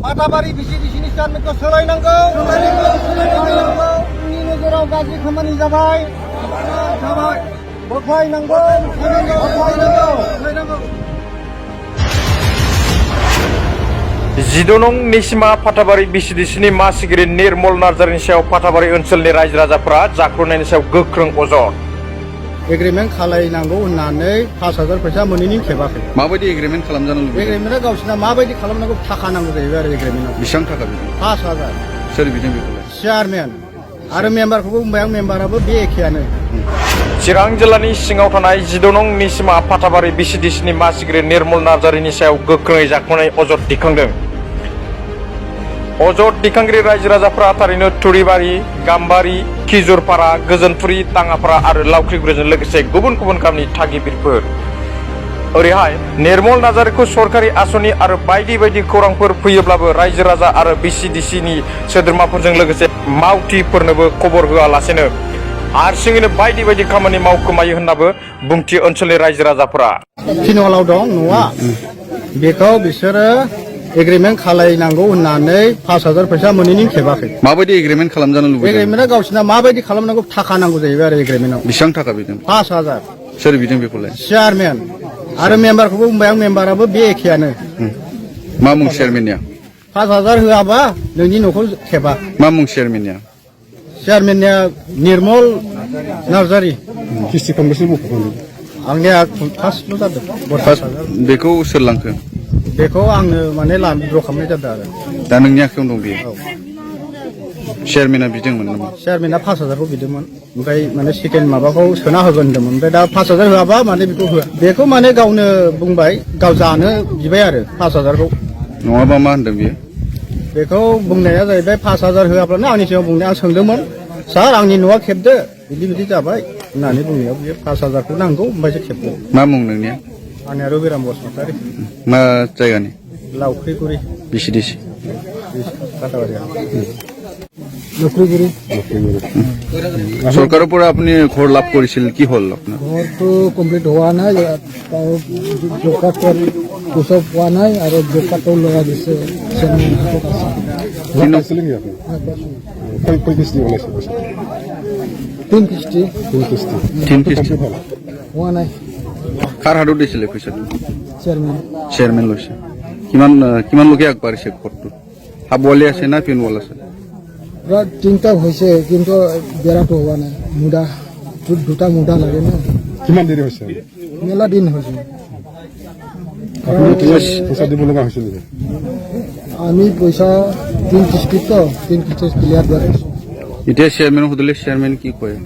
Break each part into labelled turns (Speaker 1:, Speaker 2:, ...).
Speaker 1: फाथाबारि बिसिडिसिनि चेयारमेनखौ सोलायनांगौ। जोंनि नोजोराव गाज्रि खामानि जाबाय। बोख्लायनांगौ।
Speaker 2: जिद'नं निसिमा फाथाबारि बिसिडिसिनि मासिगिरि निर्मल नार्जारिनि सायाव फाथाबारि ओनसोलनि रायजो राजाफोरा जाख्ल'नायनि सायाव गोख्रों अजद।
Speaker 1: एग्रिमेन्ट खालायनांगौ होननानै 5,000 फैसा मोनैनि खेबाखै।
Speaker 3: माबायदि एग्रिमेन्ट खालामजानो लुबैदों?
Speaker 1: एग्रिमेन्टआ गावसिना माबायदि खालामनांगौ थाखा नांगौ जाहैबाय आरो एग्रिमेन्टआव।
Speaker 3: बेसेबां थाखा बिदों?
Speaker 1: 5,000।
Speaker 3: सोर बिदों बेखौलाय?
Speaker 1: चेयारमेन आरो मेम्बारखौबो बुंबाय आं, मेम्बाराबो बे एखेयानो।
Speaker 2: चिरां जिल्लानि सिङाव थानाय 14नं निसिमा फाथाबारि बिसिडिसिनि मासिगिरि निर्मल नार्जारिनि सायाव गोख्रोङै जाख्ल'नाय अजद दिखांदों। अजद दिखांगिरि रायजो राजाफ्रा थारैनो थुरिबारि, गाम्बारि, खिजुरपारा, गोजोनपुरि, ताङापारा आरो लावख्रिगुरिजों लोगोसे गुबुन गुबुन गामिनि थागिबिफोर। ओरैहाय निर्मल नार्जारिखौ सरकारि आसनि आरो बायदि बायदि खौरांफोर फैयोब्लाबो रायजो राजा आरो बिसिडिसिनि सोद्रोमाफोरजों लोगोसे मावथिफोरनोबो खबर होआलासेनो हारसिङैनो बायदि बायदि खामानि मावखोमायो होननाबो बुंथि ओनसोलनि रायजो राजाफोरा।
Speaker 1: थिनवालाव दं न'आ, बेखौ बिसोरो एग्रिमेन्ट खालायनांगौ होननानै 5,000 फैसा मोनैनि खेबाखै।
Speaker 3: माबायदि एग्रिमेन्ट खालामजानो लुबैदों?
Speaker 1: एग्रिमेन्टआ गावसिना माबायदि खालामनांगौ थाखा नांगौ जाहैबाय आरो एग्रिमेन्टआव।
Speaker 3: बेसेबां थाखा बिदों?
Speaker 1: 5,000।
Speaker 3: सोर बिदों बेखौलाय?
Speaker 1: चेयारमेन आरो मेम्बारखौबो बुंबाय आं, मेम्बाराबो बे एखेयानो।
Speaker 3: मा मुं चेयारमेननिया?
Speaker 1: 5,000 होआबा नोंनि न'खौ खेबा।
Speaker 3: मा मुं चेयारमेननिया?
Speaker 1: चेयारमेननिया निर्मल नार्जारि।
Speaker 4: किस्ति खनबेसे बख'खो?
Speaker 1: आंनिया फार्स्टल' जादों।
Speaker 3: बेखौ सोर लांखो?
Speaker 1: बेखौ आंनो माने द्र खालामनाय जादों आरो।
Speaker 3: दा नोंनि आखायाव दं बेयो? चेयारमेना बिदोंमोन नामा?
Speaker 1: चेयारमेना 5,000खौ बिदोंमोन, ओमफ्राय माने सेकेन्ड माबाखौ सोना होगोन होन्दोंमोन। ओमफ्राय दा 5,000 होआबा माने बेखौ होआ। बेखौ माने गावनो बुंबाय, गाव जानो बिबाय आरो 5,000खौ।
Speaker 3: नङाबा मा होनदों बियो?
Speaker 1: बेखौ बुंनाया जाहैबाय 5,000 होआब्लानो आंनि सिगाङाव बुंनाय, आं सोंदोंमोन सार आंनि न'आ खेबदो बिदि जाबाय होननानै बुंनायाव बियो 5,000खौ नांगौ ओमफ्रायसो खेबदो।
Speaker 3: मा मुं नोंनिया?
Speaker 1: आंनिया रबिराम बसुमतारि।
Speaker 3: मा जायगानि?
Speaker 1: लावख्रिगुरि
Speaker 3: बिसिडिसि।
Speaker 1: লক্ষ্মীগুৰি।
Speaker 3: চৰকাৰৰ পৰা আপুনি ঘৰ লাভ কৰিছিল, কি হ'ল আপোনাৰ?
Speaker 1: ঘৰটো কমপ্লিট হোৱা নাই, জব কাৰ্ডৰ পইচা পোৱা নাই আৰু জব কাৰ্ডো লগাই দিছে। তিন কিস্তি হোৱা নাই।
Speaker 3: কাৰ হাতত দিছিলে পইচাটো?
Speaker 1: চেয়াৰমেন।
Speaker 3: চেয়াৰমেন লৈছে। কিমান লোকে আগবাঢ়িছে ঘৰটো? হাবুৱালি আছে না পিনৱাল আছে?
Speaker 1: তিনিটা হৈছে, কিন্তু বেৰাটো হোৱা নাই। মুদা দুটা মুদা লাগে না।
Speaker 4: কিমান দেৰি হৈছে?
Speaker 1: মেলা দিন হৈছে।
Speaker 4: পইচা দিব লগা হৈছিল নেকি?
Speaker 1: আমি পইচা 3 কিস্তিত 3 কিস্তি ক্লিয়াৰ কৰিছোঁ।
Speaker 3: এতিয়া চেয়াৰমেনক সুধিলে চেয়াৰমেন কি কয়?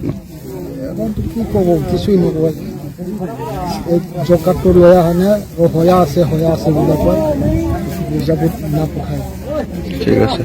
Speaker 1: কি ক'ব, কিছুই নকয়। জব কাৰ্ডটো লৈ অহা নাই, হয়া আছে বুলি কয়, বুজাব নাপঠায়।
Speaker 3: ঠিক আছে।